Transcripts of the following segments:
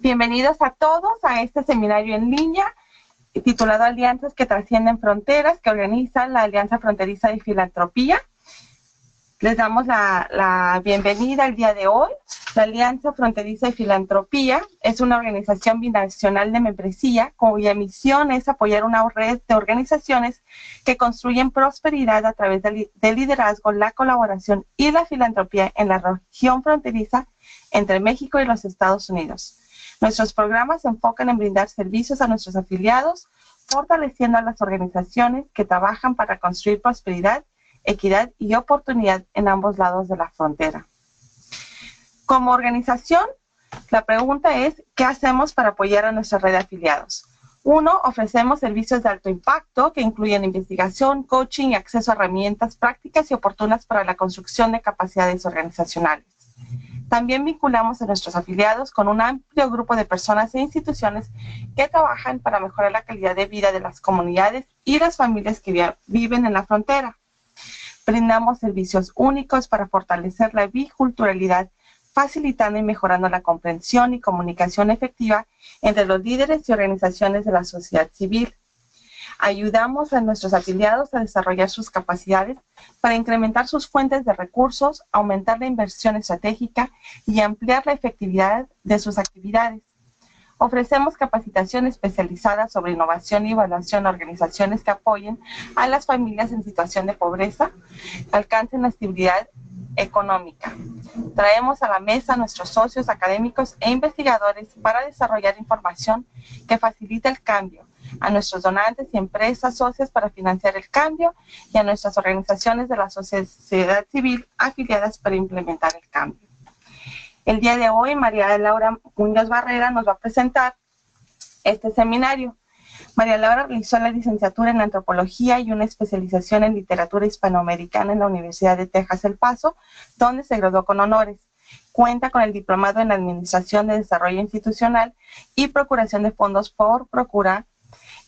Bienvenidos a todos a este seminario en línea titulado Alianzas que trascienden fronteras, que organiza la Alianza Fronteriza de Filantropía. Les damos la bienvenida el día de hoy. La Alianza Fronteriza de Filantropía es una organización binacional de membresía cuya misión es apoyar una red de organizaciones que construyen prosperidad a través del liderazgo, la colaboración y la filantropía en la región fronteriza entre México y los Estados Unidos. Nuestros programas se enfocan en brindar servicios a nuestros afiliados, fortaleciendo a las organizaciones que trabajan para construir prosperidad, equidad y oportunidad en ambos lados de la frontera. Como organización, la pregunta es, ¿qué hacemos para apoyar a nuestra red de afiliados? Uno, ofrecemos servicios de alto impacto que incluyen investigación, coaching y acceso a herramientas prácticas y oportunas para la construcción de capacidades organizacionales. También vinculamos a nuestros afiliados con un amplio grupo de personas e instituciones que trabajan para mejorar la calidad de vida de las comunidades y las familias que viven en la frontera. Brindamos servicios únicos para fortalecer la biculturalidad, facilitando y mejorando la comprensión y comunicación efectiva entre los líderes y organizaciones de la sociedad civil. Ayudamos a nuestros afiliados a desarrollar sus capacidades para incrementar sus fuentes de recursos, aumentar la inversión estratégica y ampliar la efectividad de sus actividades. Ofrecemos capacitación especializada sobre innovación y evaluación a organizaciones que apoyen a las familias en situación de pobreza, alcancen la estabilidad económica. Traemos a la mesa a nuestros socios académicos e investigadores para desarrollar información que facilite el cambio, a nuestros donantes y empresas socias para financiar el cambio y a nuestras organizaciones de la sociedad civil afiliadas para implementar el cambio. El día de hoy, María Laura Muñoz Barrera nos va a presentar este seminario. María Laura realizó la licenciatura en Antropología y una especialización en Literatura Hispanoamericana en la Universidad de Texas, El Paso, donde se graduó con honores. Cuenta con el diplomado en Administración de Desarrollo Institucional y Procuración de Fondos por Procura,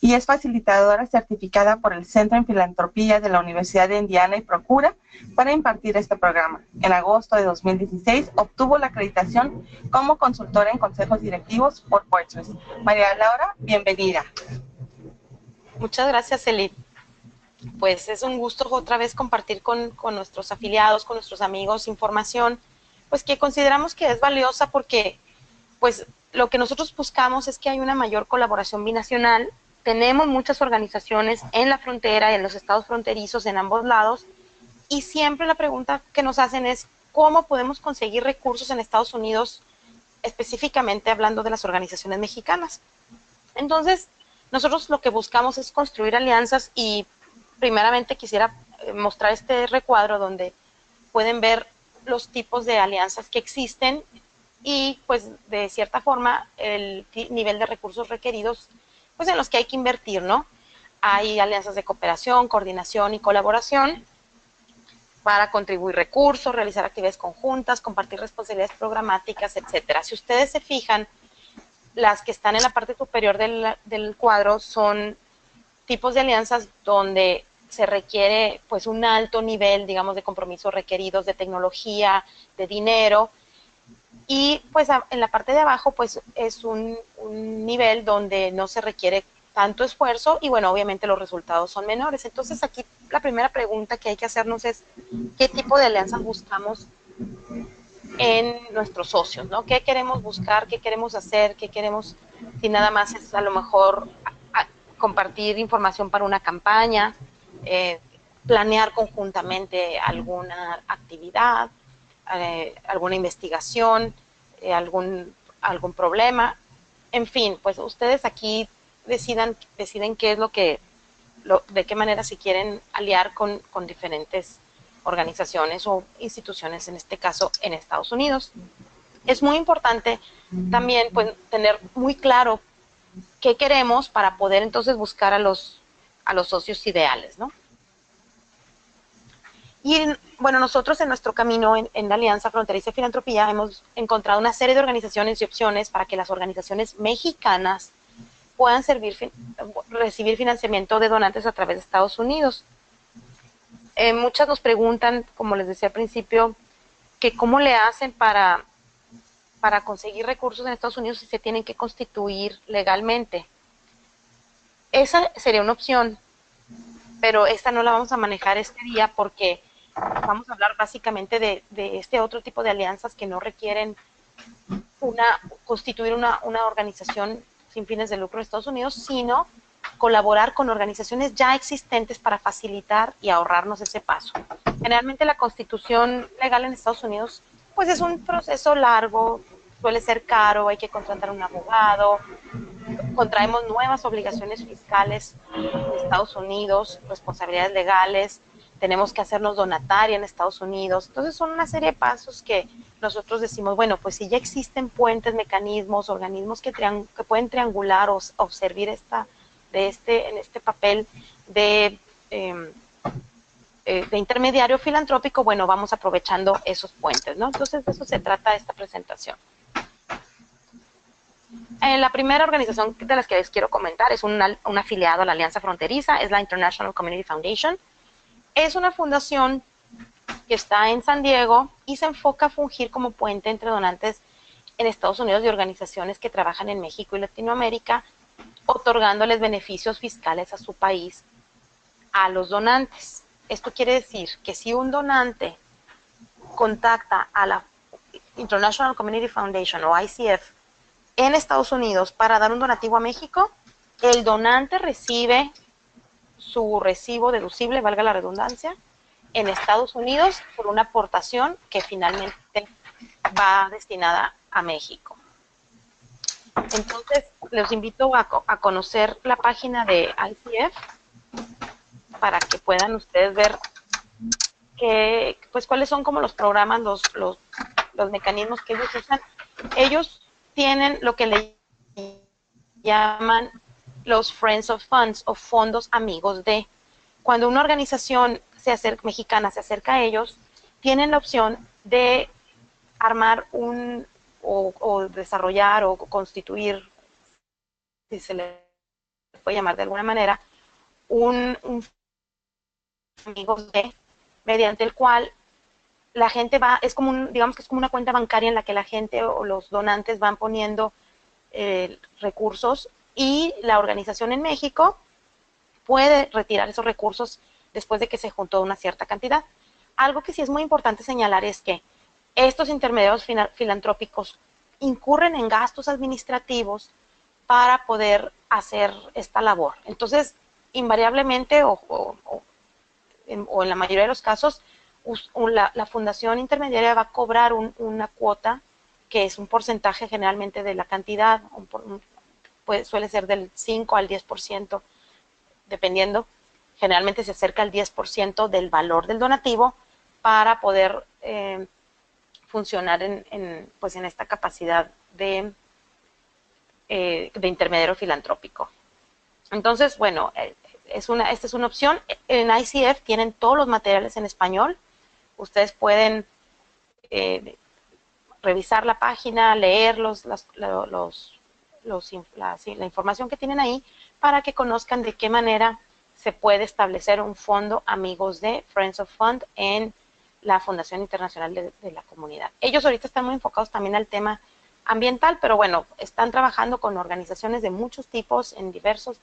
y es facilitadora certificada por el Centro en Filantropía de la Universidad de Indiana y Procura para impartir este programa. En agosto de 2016 obtuvo la acreditación como consultora en consejos directivos por Portres. María Laura, bienvenida. Muchas gracias, Eli. Pues es un gusto otra vez compartir con nuestros afiliados, con nuestros amigos, información pues que consideramos que es valiosa porque pues lo que nosotros buscamos es que haya una mayor colaboración binacional. Tenemos muchas organizaciones en la frontera y en los estados fronterizos en ambos lados y siempre la pregunta que nos hacen es ¿cómo podemos conseguir recursos en Estados Unidos, específicamente hablando de las organizaciones mexicanas? Entonces, nosotros lo que buscamos es construir alianzas y primeramente quisiera mostrar este recuadro donde pueden ver los tipos de alianzas que existen y pues de cierta forma el nivel de recursos requeridos pues en los que hay que invertir, ¿no? Hay alianzas de cooperación, coordinación y colaboración para contribuir recursos, realizar actividades conjuntas, compartir responsabilidades programáticas, etcétera. Si ustedes se fijan, las que están en la parte superior del cuadro son tipos de alianzas donde se requiere pues un alto nivel, digamos, de compromisos requeridos, de tecnología, de dinero, y pues en la parte de abajo pues es un nivel donde no se requiere tanto esfuerzo y bueno, obviamente los resultados son menores. Entonces aquí la primera pregunta que hay que hacernos es ¿qué tipo de alianzas buscamos en nuestros socios, ¿no? ¿Qué queremos buscar? ¿Qué queremos hacer? ¿Qué queremos? Si nada más es a lo mejor compartir información para una campaña, planear conjuntamente alguna actividad, alguna investigación, algún problema, en fin, pues ustedes aquí deciden qué es de qué manera se quieren aliar con diferentes organizaciones o instituciones, en este caso en Estados Unidos. Es muy importante también pues, tener muy claro qué queremos para poder entonces buscar a los socios ideales, ¿no? Y bueno, nosotros en nuestro camino en la Alianza Fronteriza de Filantropía hemos encontrado una serie de organizaciones y opciones para que las organizaciones mexicanas puedan recibir financiamiento de donantes a través de Estados Unidos. Muchas nos preguntan, como les decía al principio, que cómo le hacen para para conseguir recursos en Estados Unidos se tienen que constituir legalmente. Esa sería una opción, pero esta no la vamos a manejar este día porque vamos a hablar básicamente de este otro tipo de alianzas que no requieren constituir una organización sin fines de lucro en Estados Unidos, sino colaborar con organizaciones ya existentes para facilitar y ahorrarnos ese paso. Generalmente la constitución legal en Estados Unidos pues es un proceso largo, suele ser caro, hay que contratar un abogado, contraemos nuevas obligaciones fiscales en Estados Unidos, responsabilidades legales, tenemos que hacernos donataria en Estados Unidos. Entonces son una serie de pasos que nosotros decimos, bueno, pues si ya existen puentes, mecanismos, organismos que pueden triangular o servir en este papel de intermediario filantrópico, bueno, vamos aprovechando esos puentes, ¿no? Entonces de eso se trata esta presentación. La primera organización de las que les quiero comentar es un afiliado a la Alianza Fronteriza, es la International Community Foundation. Es una fundación que está en San Diego y se enfoca a fungir como puente entre donantes en Estados Unidos y organizaciones que trabajan en México y Latinoamérica, otorgándoles beneficios fiscales a su país a los donantes. Esto quiere decir que si un donante contacta a la International Community Foundation o ICF en Estados Unidos para dar un donativo a México, el donante recibe su recibo deducible, valga la redundancia, en Estados Unidos por una aportación que finalmente va destinada a México. Entonces, les invito a conocer la página de ICF para que puedan ustedes ver pues cuáles son como los programas, los mecanismos que ellos usan. Ellos tienen lo que le llaman los Friends of Funds o fondos amigos de. Cuando una organización mexicana se acerca a ellos, tienen la opción de armar o desarrollar o constituir, si se le puede llamar de alguna manera, un amigos de, mediante el cual la gente es como digamos que es como una cuenta bancaria en la que la gente o los donantes van poniendo recursos y la organización en México puede retirar esos recursos después de que se juntó una cierta cantidad. Algo que sí es muy importante señalar es que estos intermediarios filantrópicos incurren en gastos administrativos para poder hacer esta labor. Entonces, invariablemente o en la mayoría de los casos, la fundación intermediaria va a cobrar una cuota que es un porcentaje generalmente de la cantidad, suele ser del 5 al 10%, dependiendo, generalmente se acerca al 10% del valor del donativo para poder funcionar en esta capacidad de intermediario filantrópico. Entonces, bueno, esta es una opción. En ICF tienen todos los materiales en español. Ustedes pueden revisar la página, leer la información que tienen ahí para que conozcan de qué manera se puede establecer un fondo amigos de Friends of Fund en la Fundación Internacional de la Comunidad. Ellos ahorita están muy enfocados también al tema ambiental, pero bueno, están trabajando con organizaciones de muchos tipos en diversas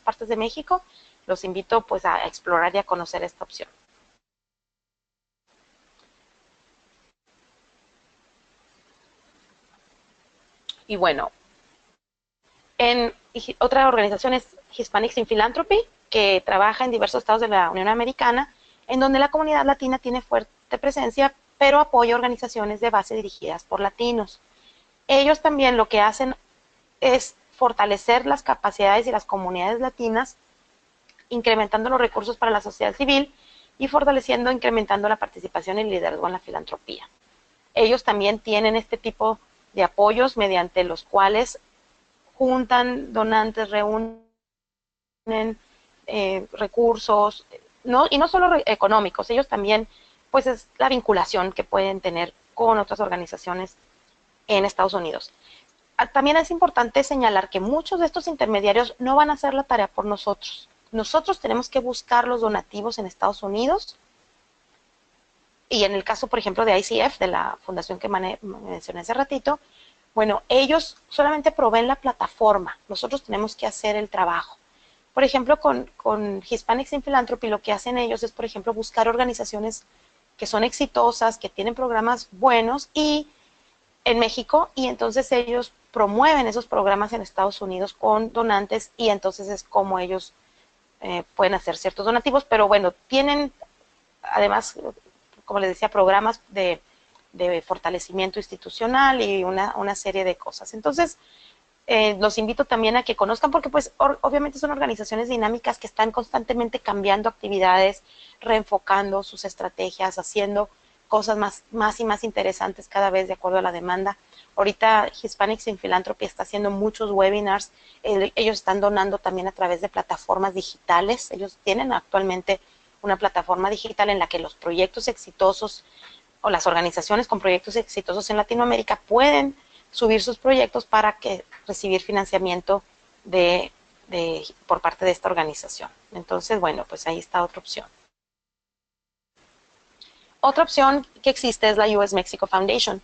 partes de México. Los invito pues a explorar y a conocer esta opción. Y bueno, otra organización es Hispanics in Philanthropy, que trabaja en diversos estados de la Unión Americana, en donde la comunidad latina tiene fuerte presencia, pero apoya organizaciones de base dirigidas por latinos. Ellos también lo que hacen es fortalecer las capacidades de las comunidades latinas, incrementando los recursos para la sociedad civil y incrementando la participación y liderazgo en la filantropía. Ellos también tienen este tipo de apoyos mediante los cuales juntan donantes, reúnen recursos, y no solo económicos, ellos también, pues es la vinculación que pueden tener con otras organizaciones en Estados Unidos. También es importante señalar que muchos de estos intermediarios no van a hacer la tarea por nosotros. Nosotros tenemos que buscar los donativos en Estados Unidos y en el caso, por ejemplo, de ICF, de la fundación que mencioné hace ratito, bueno, ellos solamente proveen la plataforma, nosotros tenemos que hacer el trabajo. Por ejemplo, con Hispanics in Philanthropy, lo que hacen ellos es, por ejemplo, buscar organizaciones que son exitosas, que tienen programas buenos y en México, y entonces ellos promueven esos programas en Estados Unidos con donantes, y entonces es como ellos pueden hacer ciertos donativos, pero bueno, tienen además, como les decía, programas de fortalecimiento institucional y una serie de cosas. Entonces, los invito también a que conozcan, porque pues obviamente son organizaciones dinámicas que están constantemente cambiando actividades, reenfocando sus estrategias, haciendo cosas más y más interesantes cada vez de acuerdo a la demanda. Ahorita Hispanics in Philanthropy está haciendo muchos webinars, ellos están donando también a través de plataformas digitales, ellos tienen actualmente una plataforma digital en la que los proyectos exitosos o las organizaciones con proyectos exitosos en Latinoamérica pueden subir sus proyectos para que recibir financiamiento por parte de esta organización. Entonces, bueno, pues ahí está otra opción. Otra opción que existe es la US Mexico Foundation.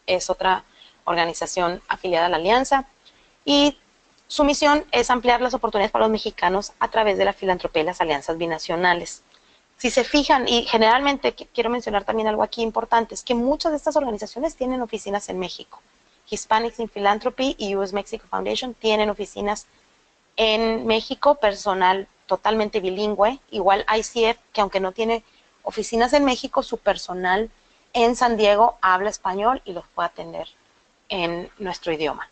Es otra organización afiliada a la Alianza y su misión es ampliar las oportunidades para los mexicanos a través de la filantropía y las alianzas binacionales. Si se fijan, y generalmente quiero mencionar también algo aquí importante, es que muchas de estas organizaciones tienen oficinas en México. Hispanics in Philanthropy y US Mexico Foundation tienen oficinas en México, personal totalmente bilingüe, igual ICF, que aunque no tiene oficinas en México, su personal en San Diego habla español y los puede atender en nuestro idioma.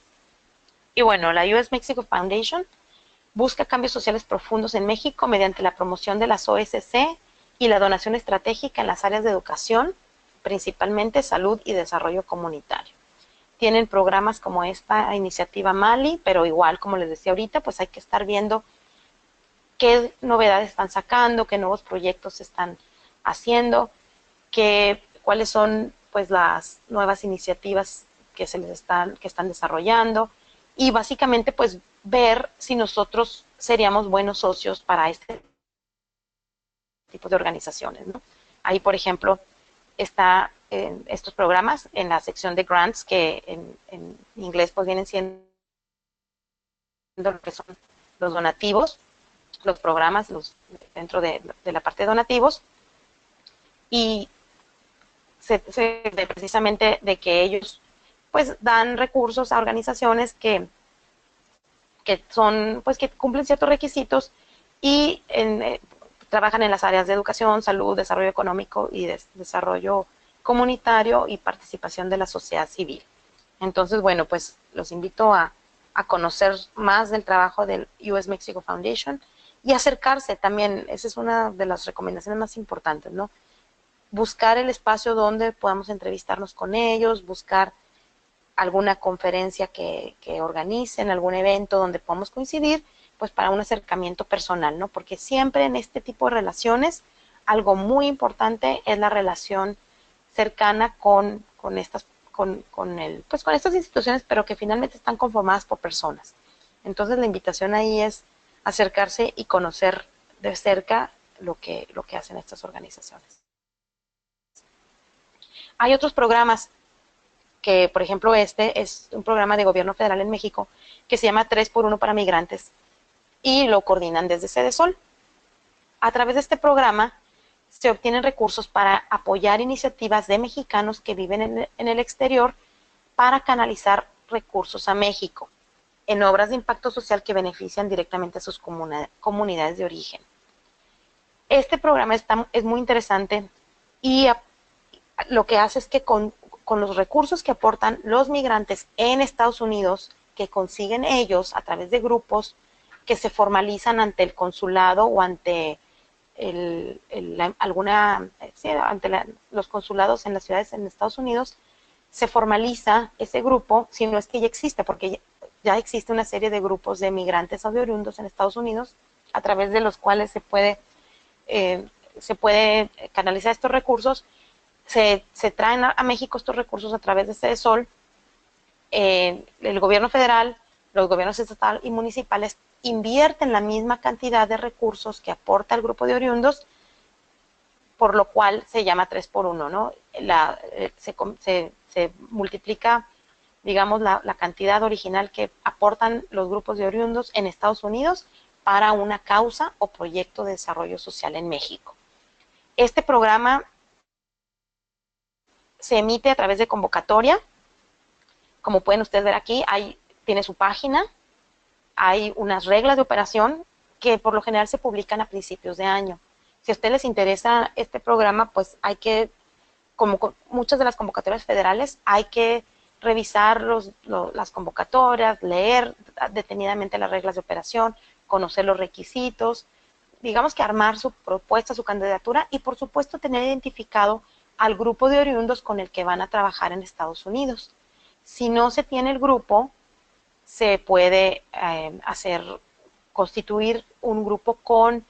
Y bueno, la US Mexico Foundation busca cambios sociales profundos en México mediante la promoción de las OSC y la donación estratégica en las áreas de educación, principalmente salud y desarrollo comunitario. Tienen programas como esta iniciativa Mali, pero igual, como les decía ahorita, pues hay que estar viendo qué novedades están sacando, qué nuevos proyectos están haciendo, cuáles son pues las nuevas iniciativas que están desarrollando, y básicamente pues ver si nosotros seríamos buenos socios para este tipo de organizaciones, ¿no? Ahí, por ejemplo, está estos programas en la sección de grants, que en inglés pues vienen siendo lo que son los donativos, los programas dentro de la parte de donativos, y se ve precisamente de que ellos pues dan recursos a organizaciones que son, pues que cumplen ciertos requisitos y trabajan en las áreas de educación, salud, desarrollo económico y desarrollo comunitario y participación de la sociedad civil. Entonces, bueno, pues los invito a conocer más del trabajo del US Mexico Foundation y acercarse también. Esa es una de las recomendaciones más importantes, ¿no? Buscar el espacio donde podamos entrevistarnos con ellos, buscar alguna conferencia que organicen, algún evento donde podamos coincidir, pues para un acercamiento personal, ¿no? Porque siempre en este tipo de relaciones, algo muy importante es la relación cercana con estas instituciones, pero que finalmente están conformadas por personas. Entonces la invitación ahí es acercarse y conocer de cerca lo que hacen estas organizaciones. Hay otros programas que, por ejemplo, este es un programa de gobierno federal en México que se llama 3x1 para migrantes y lo coordinan desde Sedesol. A través de este programa se obtienen recursos para apoyar iniciativas de mexicanos que viven en el exterior para canalizar recursos a México en obras de impacto social que benefician directamente a sus comunidades de origen. Este programa es muy interesante y lo que hace es que con los recursos que aportan los migrantes en Estados Unidos, que consiguen ellos a través de grupos que se formalizan ante el consulado o ante los consulados en las ciudades en Estados Unidos, se formaliza ese grupo, si no es que ya existe, porque ya existe una serie de grupos de migrantes o de oriundos en Estados Unidos, a través de los cuales se puede canalizar estos recursos. Se traen a México estos recursos a través de Sedesol. El gobierno federal, los gobiernos estatal y municipales invierten la misma cantidad de recursos que aporta el grupo de oriundos por lo cual se llama 3x1, ¿no? Se multiplica, digamos, la cantidad original que aportan los grupos de oriundos en Estados Unidos para una causa o proyecto de desarrollo social en México. Este programa se emite a través de convocatoria. Como pueden ustedes ver aquí, tiene su página, hay unas reglas de operación que por lo general se publican a principios de año. Si a ustedes les interesa este programa, pues hay que, como muchas de las convocatorias federales, hay que revisar las convocatorias, leer detenidamente las reglas de operación, conocer los requisitos, digamos que armar su propuesta, su candidatura y por supuesto tener identificado al grupo de oriundos con el que van a trabajar en Estados Unidos. Si no se tiene el grupo, se puede constituir un grupo con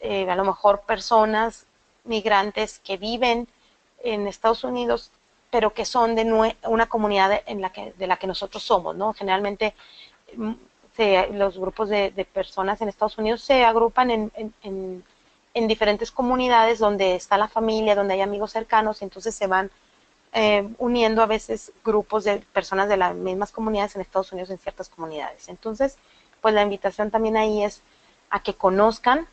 a lo mejor personas migrantes que viven en Estados Unidos, pero que son de una comunidad de la que nosotros somos, ¿no? Generalmente los grupos de personas en Estados Unidos se agrupan en diferentes comunidades donde está la familia, donde hay amigos cercanos, y entonces se van uniendo a veces grupos de personas de las mismas comunidades en Estados Unidos en ciertas comunidades. Entonces, pues la invitación también ahí es a que conozcan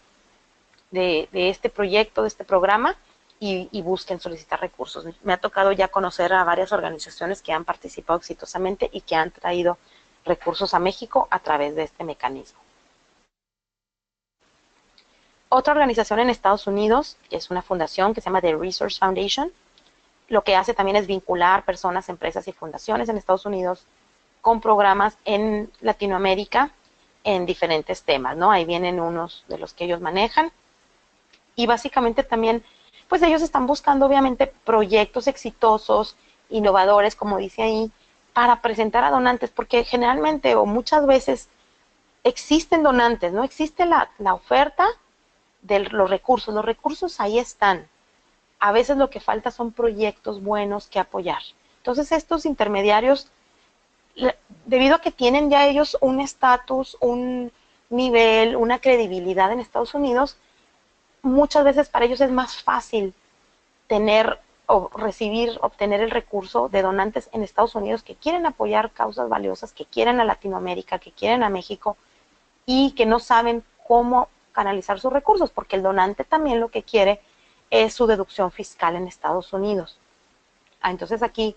de este proyecto, de este programa, y busquen solicitar recursos. Me ha tocado ya conocer a varias organizaciones que han participado exitosamente y que han traído recursos a México a través de este mecanismo. Otra organización en Estados Unidos, que es una fundación que se llama The Resource Foundation, lo que hace también es vincular personas, empresas y fundaciones en Estados Unidos con programas en Latinoamérica en diferentes temas, ¿no? Ahí vienen unos de los que ellos manejan. Y básicamente también, pues ellos están buscando obviamente proyectos exitosos, innovadores, como dice ahí, para presentar a donantes, porque generalmente o muchas veces existen donantes, ¿no? Existe la oferta de los recursos ahí están. A veces lo que falta son proyectos buenos que apoyar. Entonces estos intermediarios, debido a que tienen ya ellos un estatus, un nivel, una credibilidad en Estados Unidos, muchas veces para ellos es más fácil tener o obtener el recurso de donantes en Estados Unidos que quieren apoyar causas valiosas, que quieren a Latinoamérica, que quieren a México y que no saben cómo canalizar sus recursos, porque el donante también lo que quiere es su deducción fiscal en Estados Unidos. Entonces aquí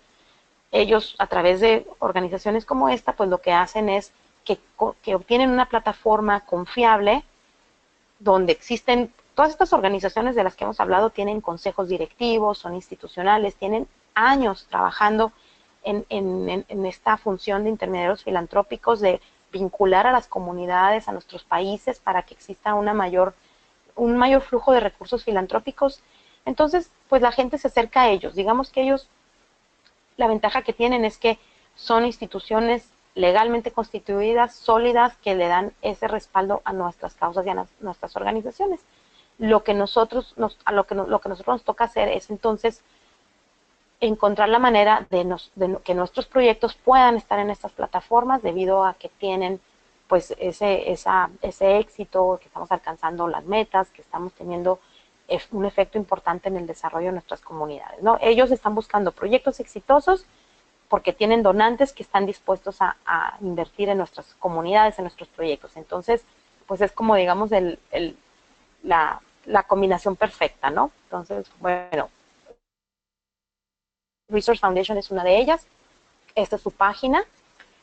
ellos a través de organizaciones como esta, pues lo que hacen es que obtienen una plataforma confiable donde existen todas estas organizaciones de las que hemos hablado, tienen consejos directivos, son institucionales, tienen años trabajando en esta función de intermediarios filantrópicos, de vincular a las comunidades, a nuestros países, para que exista un mayor flujo de recursos filantrópicos. Entonces, pues la gente se acerca a ellos. Digamos que ellos, la ventaja que tienen es que son instituciones legalmente constituidas, sólidas, que le dan ese respaldo a nuestras causas y a nuestras organizaciones. Lo que nosotros nos toca hacer es entonces encontrar la manera de que nuestros proyectos puedan estar en estas plataformas, debido a que tienen pues ese éxito, que estamos alcanzando las metas, que estamos teniendo un efecto importante en el desarrollo de nuestras comunidades, ¿no? Ellos están buscando proyectos exitosos porque tienen donantes que están dispuestos a invertir en nuestras comunidades, en nuestros proyectos. Entonces, pues es como, digamos, la combinación perfecta, ¿no? Entonces, bueno, Resource Foundation es una de ellas. Esta es su página.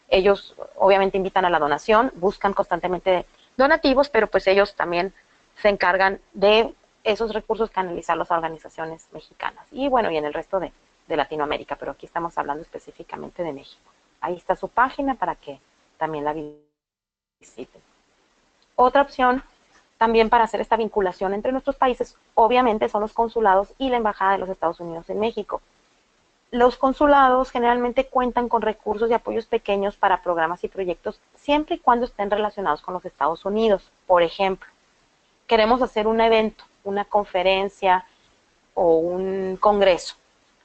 Ellos obviamente invitan a la donación, buscan constantemente donativos, pero pues ellos también se encargan de esos recursos canalizarlos a organizaciones mexicanas. Y bueno, y en el resto de Latinoamérica, pero aquí estamos hablando específicamente de México. Ahí está su página para que también la visiten. Otra opción también para hacer esta vinculación entre nuestros países, obviamente, son los consulados y la Embajada de los Estados Unidos en México. Los consulados generalmente cuentan con recursos y apoyos pequeños para programas y proyectos, siempre y cuando estén relacionados con los Estados Unidos. Por ejemplo, queremos hacer un evento, una conferencia o un congreso,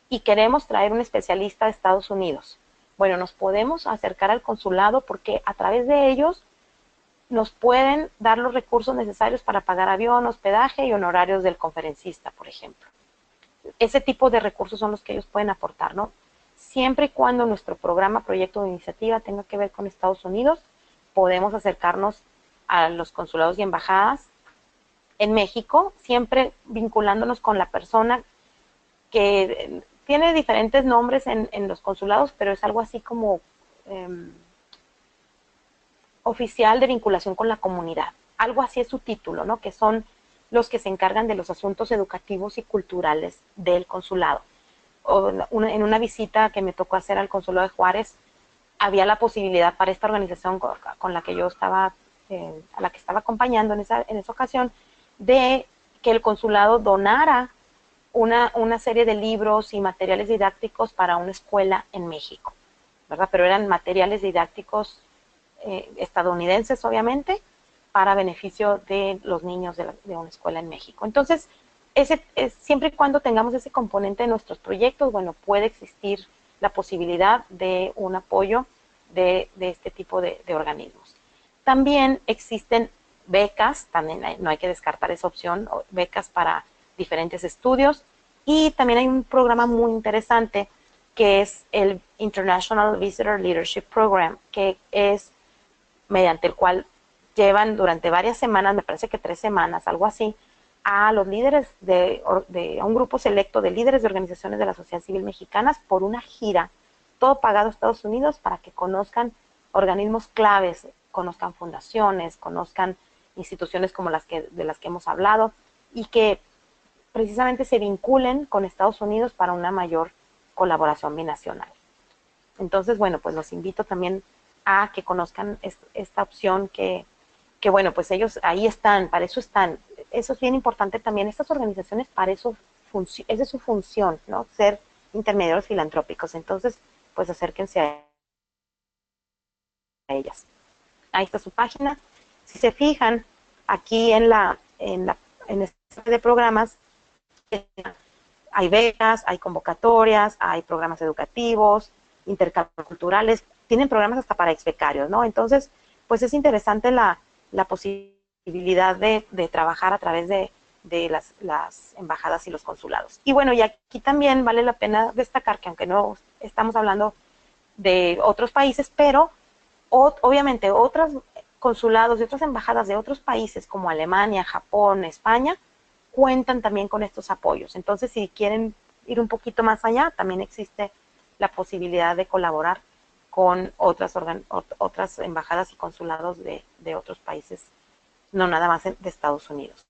y queremos traer un especialista de Estados Unidos. Bueno, nos podemos acercar al consulado porque a través de ellos nos pueden dar los recursos necesarios para pagar avión, hospedaje y honorarios del conferencista, por ejemplo. Ese tipo de recursos son los que ellos pueden aportar, ¿no? Siempre y cuando nuestro programa, proyecto o iniciativa tenga que ver con Estados Unidos, podemos acercarnos a los consulados y embajadas en México, siempre vinculándonos con la persona que tiene diferentes nombres en los consulados, pero es algo así como oficial de vinculación con la comunidad. Algo así es su título, ¿no? Que son los que se encargan de los asuntos educativos y culturales del consulado. En una visita que me tocó hacer al consulado de Juárez, había la posibilidad para esta organización con la que yo estaba, a la que estaba acompañando en esa ocasión, de que el consulado donara una serie de libros y materiales didácticos para una escuela en México, ¿verdad? Pero eran materiales didácticos estadounidenses, obviamente, para beneficio de los niños de una escuela en México. Entonces, siempre y cuando tengamos ese componente en nuestros proyectos, bueno, puede existir la posibilidad de un apoyo de este tipo de organismos. También existen becas, también no hay que descartar esa opción, becas para diferentes estudios, y también hay un programa muy interesante que es el International Visitor Leadership Program, que es mediante el cual llevan durante varias semanas, me parece que 3 semanas, algo así, a los líderes a un grupo selecto de líderes de organizaciones de la sociedad civil mexicanas por una gira, todo pagado a Estados Unidos, para que conozcan organismos claves, conozcan fundaciones, conozcan instituciones como de las que hemos hablado, y que precisamente se vinculen con Estados Unidos para una mayor colaboración binacional. Entonces, bueno, pues los invito también a que conozcan esta opción que bueno, pues ellos ahí están, para eso están. Eso es bien importante también. Estas organizaciones, para eso, esa es su función, ¿no? Ser intermediarios filantrópicos. Entonces, pues acérquense a ellas. Ahí está su página. Si se fijan, aquí en este de programas, hay becas, hay convocatorias, hay programas educativos, intercambios culturales, tienen programas hasta para exbecarios, ¿no? Entonces, pues es interesante la posibilidad de trabajar a través de las embajadas y los consulados. Y bueno, y aquí también vale la pena destacar que, aunque no estamos hablando de otros países, pero obviamente otros consulados y otras embajadas de otros países como Alemania, Japón, España, cuentan también con estos apoyos. Entonces, si quieren ir un poquito más allá, también existe la posibilidad de colaborar con otras embajadas y consulados de otros países, no nada más de Estados Unidos.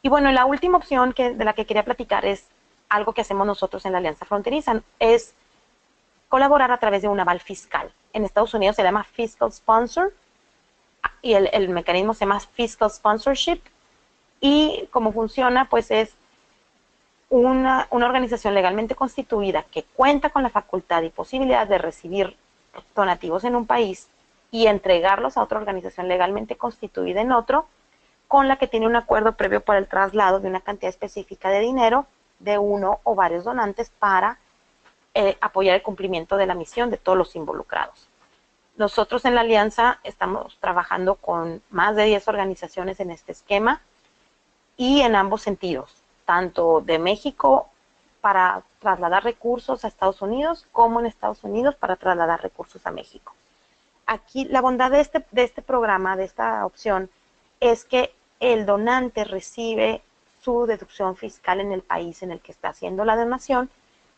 Y bueno, la última opción de la que quería platicar es algo que hacemos nosotros en la Alianza Fronteriza, es colaborar a través de un aval fiscal. En Estados Unidos se llama Fiscal Sponsor, y el mecanismo se llama Fiscal Sponsorship, y cómo funciona, pues es una organización legalmente constituida que cuenta con la facultad y posibilidad de recibir donativos en un país y entregarlos a otra organización legalmente constituida en otro, con la que tiene un acuerdo previo para el traslado de una cantidad específica de dinero de uno o varios donantes para apoyar el cumplimiento de la misión de todos los involucrados. Nosotros en la Alianza estamos trabajando con más de 10 organizaciones en este esquema, y en ambos sentidos, tanto de México para trasladar recursos a Estados Unidos, como en Estados Unidos para trasladar recursos a México. Aquí la bondad de este programa, de esta opción, es que el donante recibe su deducción fiscal en el país en el que está haciendo la donación,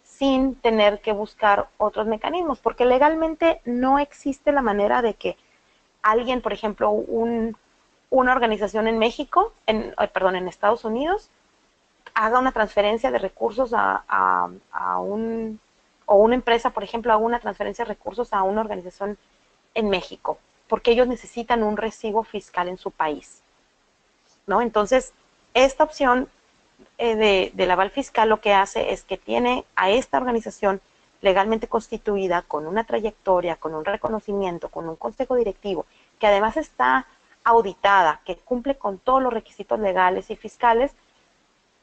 sin tener que buscar otros mecanismos, porque legalmente no existe la manera de que alguien, por ejemplo, una organización en México, en Estados Unidos, haga una transferencia de recursos o una empresa, por ejemplo, haga una transferencia de recursos a una organización en México, porque ellos necesitan un recibo fiscal en su país, ¿no? Entonces, esta opción del aval fiscal lo que hace es que tiene a esta organización legalmente constituida, con una trayectoria, con un reconocimiento, con un consejo directivo, que además está auditada, que cumple con todos los requisitos legales y fiscales,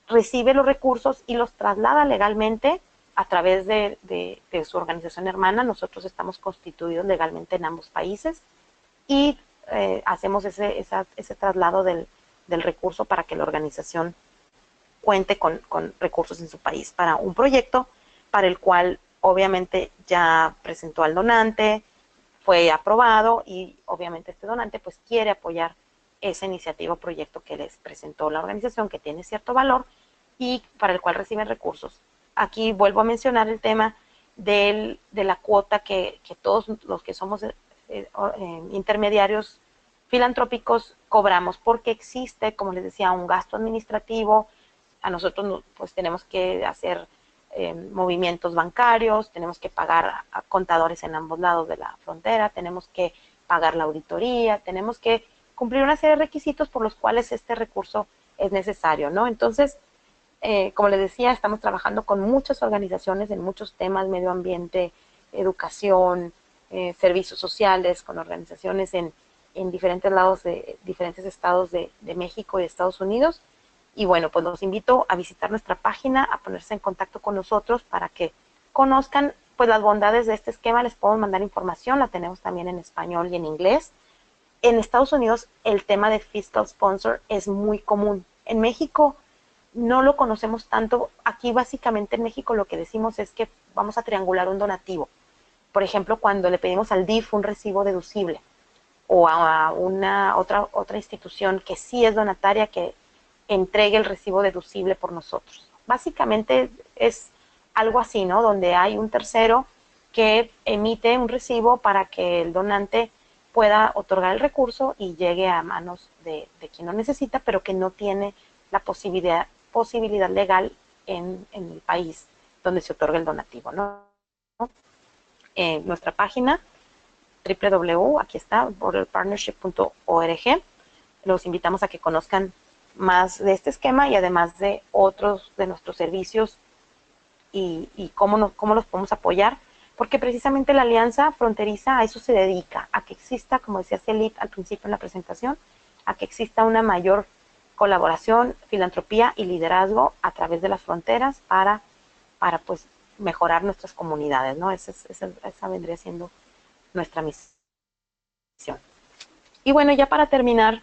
recibe los recursos y los traslada legalmente a través de su organización hermana. Nosotros estamos constituidos legalmente en ambos países, y hacemos ese traslado del recurso para que la organización cuente con recursos en su país para un proyecto para el cual obviamente ya presentó al donante, fue aprobado y obviamente este donante pues quiere apoyar esa iniciativa o proyecto que les presentó la organización, que tiene cierto valor y para el cual reciben recursos. Aquí vuelvo a mencionar el tema de la cuota que todos los que somos intermediarios filantrópicos cobramos, porque existe, como les decía, un gasto administrativo. A nosotros pues tenemos que hacer movimientos bancarios, tenemos que pagar a contadores en ambos lados de la frontera, tenemos que pagar la auditoría, tenemos que cumplir una serie de requisitos por los cuales este recurso es necesario, ¿no? Entonces, como les decía, estamos trabajando con muchas organizaciones en muchos temas, medio ambiente, educación, servicios sociales, con organizaciones en diferentes lados de diferentes estados de México y de Estados Unidos. Y bueno, pues los invito a visitar nuestra página, a ponerse en contacto con nosotros para que conozcan pues las bondades de este esquema. Les podemos mandar información, la tenemos también en español y en inglés. En Estados Unidos el tema de fiscal sponsor es muy común. En México no lo conocemos tanto. Aquí básicamente en México lo que decimos es que vamos a triangular un donativo. Por ejemplo, cuando le pedimos al DIF un recibo deducible o a una otra institución que sí es donataria, que entregue el recibo deducible por nosotros. Básicamente es algo así, ¿no? Donde hay un tercero que emite un recibo para que el donante pueda otorgar el recurso y llegue a manos de quien lo necesita, pero que no tiene la posibilidad legal en el país donde se otorga el donativo, ¿no? Nuestra página www, aquí está, borderpartnership.org. Los invitamos a que conozcan más de este esquema y además de otros de nuestros servicios y cómo los podemos apoyar, porque precisamente la Alianza Fronteriza a eso se dedica, a que exista, como decía Celit al principio en la presentación, a que exista una mayor colaboración, filantropía y liderazgo a través de las fronteras para pues mejorar nuestras comunidades, ¿no? Esa vendría siendo nuestra misión. Y bueno, ya para terminar,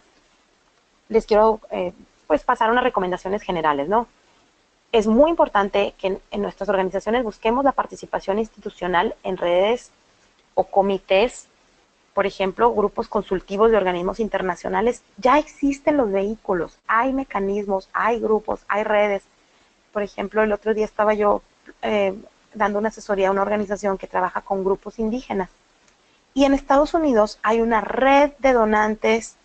les quiero pues pasar unas recomendaciones generales, ¿no? Es muy importante que en nuestras organizaciones busquemos la participación institucional en redes o comités, por ejemplo, grupos consultivos de organismos internacionales. Ya existen los vehículos, hay mecanismos, hay grupos, hay redes. Por ejemplo, el otro día estaba yo dando una asesoría a una organización que trabaja con grupos indígenas. Y en Estados Unidos hay una red de donantes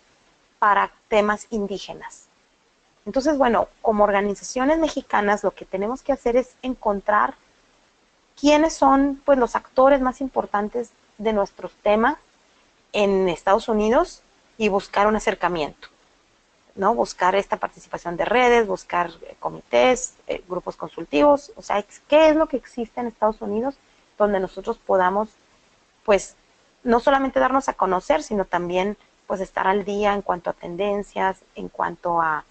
para temas indígenas. Entonces, bueno, como organizaciones mexicanas lo que tenemos que hacer es encontrar quiénes son pues los actores más importantes de nuestros temas en Estados Unidos y buscar un acercamiento, ¿no? Buscar esta participación de redes, buscar comités, grupos consultivos, o sea, ¿qué es lo que existe en Estados Unidos donde nosotros podamos pues no solamente darnos a conocer, sino también pues estar al día en cuanto a tendencias, en cuanto a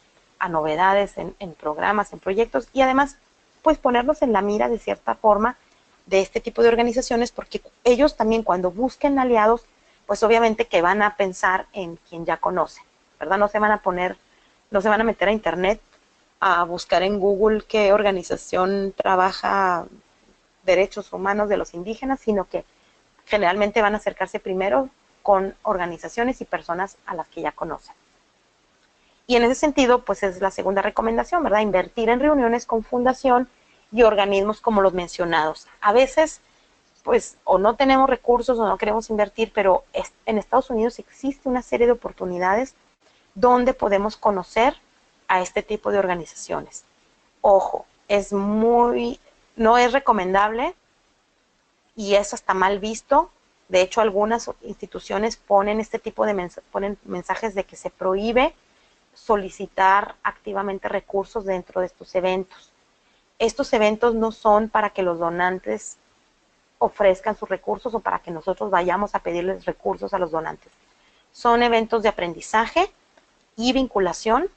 novedades en programas, en proyectos y además pues ponernos en la mira de cierta forma de este tipo de organizaciones, porque ellos también cuando busquen aliados, pues obviamente que van a pensar en quien ya conocen, ¿verdad? No se van a meter a internet a buscar en Google qué organización trabaja derechos humanos de los indígenas, sino que generalmente van a acercarse primero con organizaciones y personas a las que ya conocen. Y en ese sentido, pues es la segunda recomendación, ¿verdad? Invertir en reuniones con fundación y organismos como los mencionados. A veces, pues, o no tenemos recursos o no queremos invertir, pero en Estados Unidos existe una serie de oportunidades donde podemos conocer a este tipo de organizaciones. Ojo, no es recomendable y es hasta mal visto. De hecho, algunas instituciones ponen este tipo de ponen mensajes de que se prohíbe solicitar activamente recursos dentro de estos eventos. Estos eventos no son para que los donantes ofrezcan sus recursos o para que nosotros vayamos a pedirles recursos a los donantes. Son eventos de aprendizaje y vinculación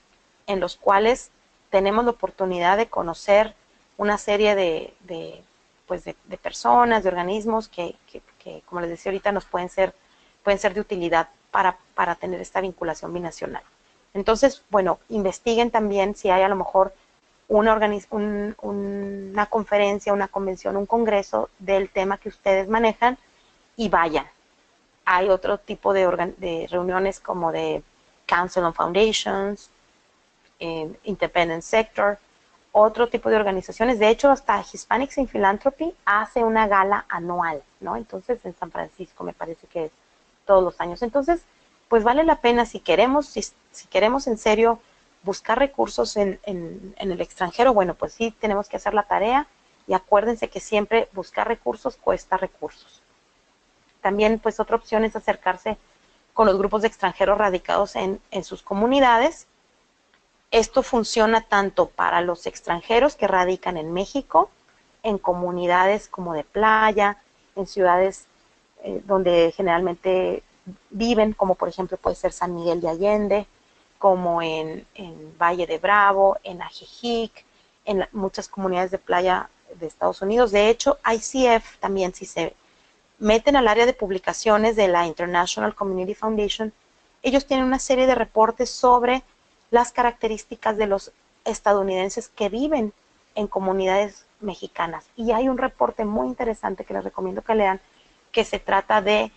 en los cuales tenemos la oportunidad de conocer una serie de personas, de organismos que, como les decía ahorita, nos pueden ser pueden ser de utilidad para tener esta vinculación binacional. Entonces, bueno, investiguen también si hay a lo mejor una conferencia, una convención, un congreso del tema que ustedes manejan y vayan. Hay otro tipo de reuniones como de Council on Foundations, Independent Sector, otro tipo de organizaciones. De hecho, hasta Hispanics in Philanthropy hace una gala anual, ¿no? Entonces, en San Francisco me parece que es todos los años. Entonces, pues vale la pena si queremos en serio buscar recursos en el extranjero, bueno, pues sí tenemos que hacer la tarea y acuérdense que siempre buscar recursos cuesta recursos. También, pues otra opción es acercarse con los grupos de extranjeros radicados en sus comunidades. Esto funciona tanto para los extranjeros que radican en México, en comunidades como de playa, en ciudades donde generalmente viven, como por ejemplo puede ser San Miguel de Allende, como en Valle de Bravo, en Ajijic, en muchas comunidades de playa de Estados Unidos. De hecho, ICF también, si se meten al área de publicaciones de la International Community Foundation, ellos tienen una serie de reportes sobre las características de los estadounidenses que viven en comunidades mexicanas. Y hay un reporte muy interesante que les recomiendo que lean, que se trata de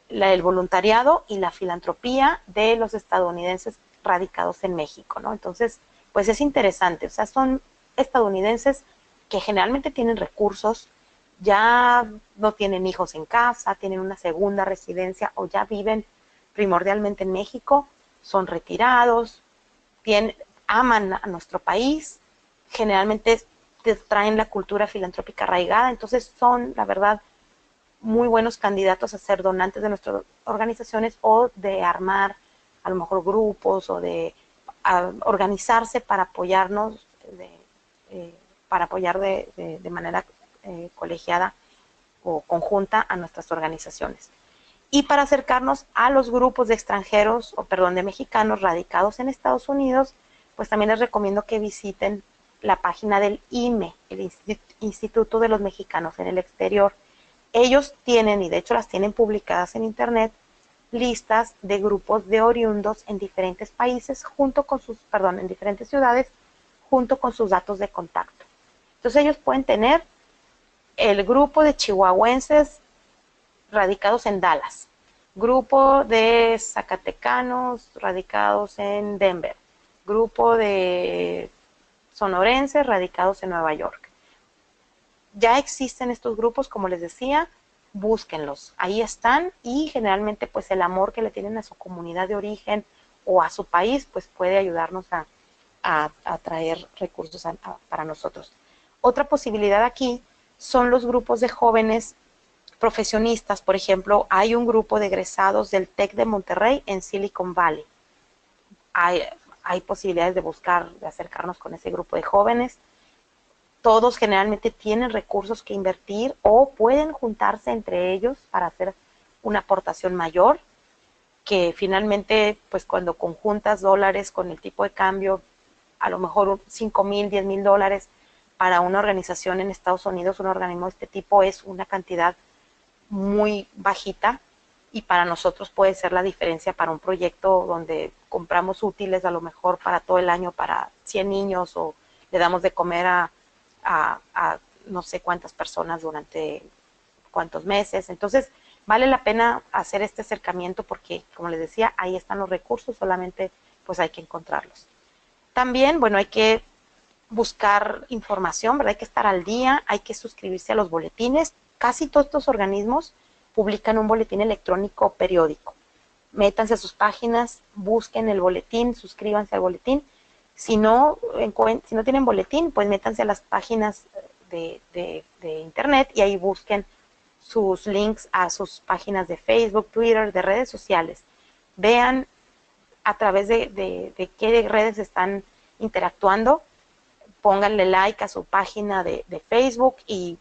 el voluntariado y la filantropía de los estadounidenses radicados en México, ¿no? Entonces, pues es interesante, o sea, son estadounidenses que generalmente tienen recursos, ya no tienen hijos en casa, tienen una segunda residencia o ya viven primordialmente en México, son retirados, aman a nuestro país, generalmente traen la cultura filantrópica arraigada, entonces son, la verdad, muy buenos candidatos a ser donantes de nuestras organizaciones o de armar a lo mejor grupos o de organizarse para apoyarnos, para apoyar de manera colegiada o conjunta a nuestras organizaciones. Y para acercarnos a los grupos de extranjeros, de mexicanos radicados en Estados Unidos, pues también les recomiendo que visiten la página del IME, el Instituto de los Mexicanos en el Exterior. Ellos tienen, y de hecho las tienen publicadas en internet, listas de grupos de oriundos en diferentes países, en diferentes ciudades, junto con sus datos de contacto. Entonces ellos pueden tener el grupo de chihuahuenses radicados en Dallas, grupo de zacatecanos radicados en Denver, grupo de sonorenses radicados en Nueva York. Ya existen estos grupos, como les decía, búsquenlos, ahí están, y generalmente pues el amor que le tienen a su comunidad de origen o a su país pues puede ayudarnos a traer recursos para nosotros. Otra posibilidad aquí son los grupos de jóvenes profesionistas. Por ejemplo, hay un grupo de egresados del TEC de Monterrey en Silicon Valley. Hay posibilidades de acercarnos con ese grupo de jóvenes. Todos generalmente tienen recursos que invertir o pueden juntarse entre ellos para hacer una aportación mayor, que finalmente, pues cuando conjuntas dólares con el tipo de cambio, a lo mejor 5,000, 10,000 dólares para una organización en Estados Unidos, un organismo de este tipo, es una cantidad muy bajita, y para nosotros puede ser la diferencia para un proyecto donde compramos útiles a lo mejor para todo el año para 100 niños, o le damos de comer a no sé cuántas personas durante cuántos meses. Entonces vale la pena hacer este acercamiento porque, como les decía, ahí están los recursos, solamente pues hay que encontrarlos. También, bueno, hay que buscar información, ¿verdad? Hay que estar al día, hay que suscribirse a los boletines. Casi todos estos organismos publican un boletín electrónico periódico. Métanse a sus páginas, busquen el boletín, suscríbanse al boletín. Si no tienen boletín, pues métanse a las páginas de internet y ahí busquen sus links a sus páginas de Facebook, Twitter, de redes sociales. Vean a través de qué redes están interactuando, pónganle like a su página de Facebook y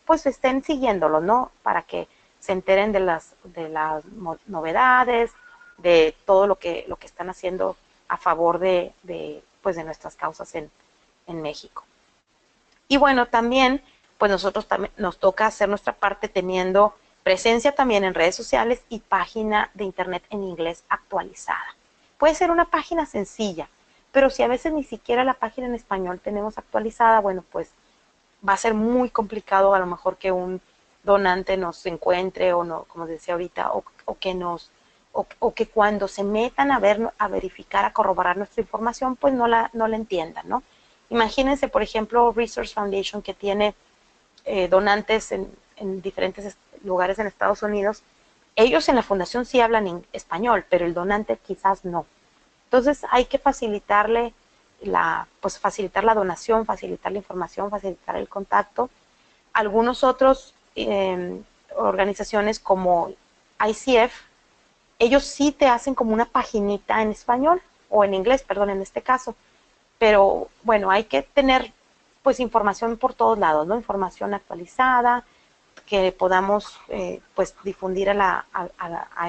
pues estén siguiéndolo, ¿no? Para que se enteren de las novedades, de todo lo que están haciendo a favor de nuestras causas en México. Y bueno, también, pues nosotros también nos toca hacer nuestra parte teniendo presencia también en redes sociales y página de internet en inglés actualizada. Puede ser una página sencilla, pero si a veces ni siquiera la página en español tenemos actualizada, bueno, pues va a ser muy complicado a lo mejor que un donante nos encuentre o no, como decía ahorita, o que cuando se metan a ver, a verificar, a corroborar nuestra información, pues no la entiendan, ¿no? Imagínense, por ejemplo, Resource Foundation, que tiene donantes en diferentes lugares en Estados Unidos. Ellos en la fundación sí hablan en español, pero el donante quizás no. Entonces hay que facilitarle facilitar la donación, facilitar la información, facilitar el contacto. Algunos otros organizaciones como ICF, ellos sí te hacen como una paginita en español, o en inglés, perdón, en este caso. Pero bueno, hay que tener pues información por todos lados, ¿no? Información actualizada, que podamos pues difundir a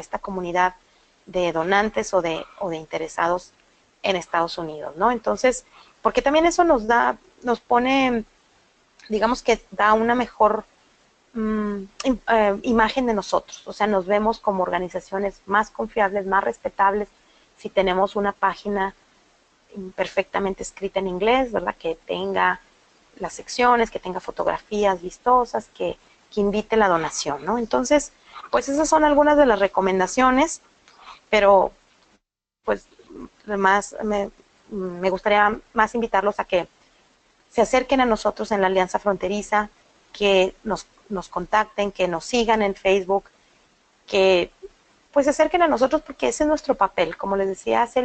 esta comunidad de donantes o de interesados en Estados Unidos, ¿no? Entonces, porque también eso nos pone, digamos que da una mejor imagen de nosotros, o sea, nos vemos como organizaciones más confiables, más respetables, si tenemos una página perfectamente escrita en inglés, ¿verdad? Que tenga las secciones, que tenga fotografías vistosas, que invite la donación, ¿no? Entonces, pues esas son algunas de las recomendaciones, pero pues más me gustaría más invitarlos a que se acerquen a nosotros en la Alianza Fronteriza, que nos contacten, que nos sigan en Facebook, que pues se acerquen a nosotros porque ese es nuestro papel. Como les decía hace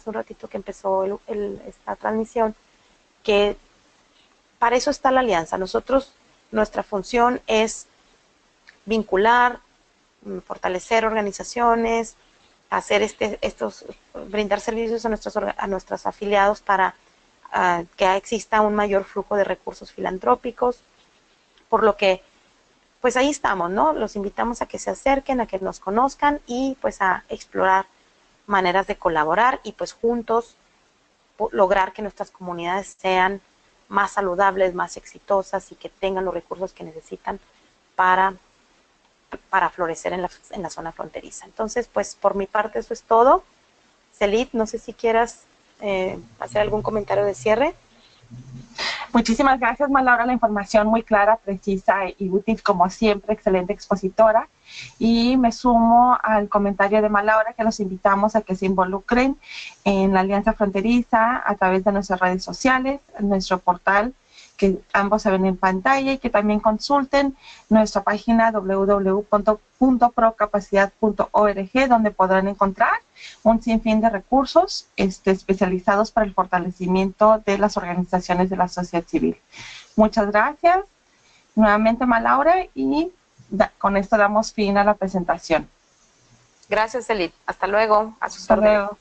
un ratito que empezó esta transmisión, que para eso está la alianza. Nuestra función es vincular, fortalecer organizaciones, hacer brindar servicios a nuestros afiliados para que exista un mayor flujo de recursos filantrópicos, por lo que pues ahí estamos, ¿no? Los invitamos a que se acerquen, a que nos conozcan y pues a explorar maneras de colaborar y pues juntos lograr que nuestras comunidades sean más saludables, más exitosas y que tengan los recursos que necesitan para florecer en la zona fronteriza. Entonces, pues por mi parte eso es todo. Celit, no sé si quieras hacer algún comentario de cierre. Muchísimas gracias, Malaura, la información muy clara, precisa y útil, como siempre, excelente expositora. Y me sumo al comentario de Malaura, que los invitamos a que se involucren en la Alianza Fronteriza a través de nuestras redes sociales, nuestro portal, que ambos se ven en pantalla, y que también consulten nuestra página www.procapacidad.org, donde podrán encontrar un sinfín de recursos especializados para el fortalecimiento de las organizaciones de la sociedad civil. Muchas gracias nuevamente, Malaura, y con esto damos fin a la presentación. Gracias, Celit. Hasta luego. A sus Hasta órdenes. luego.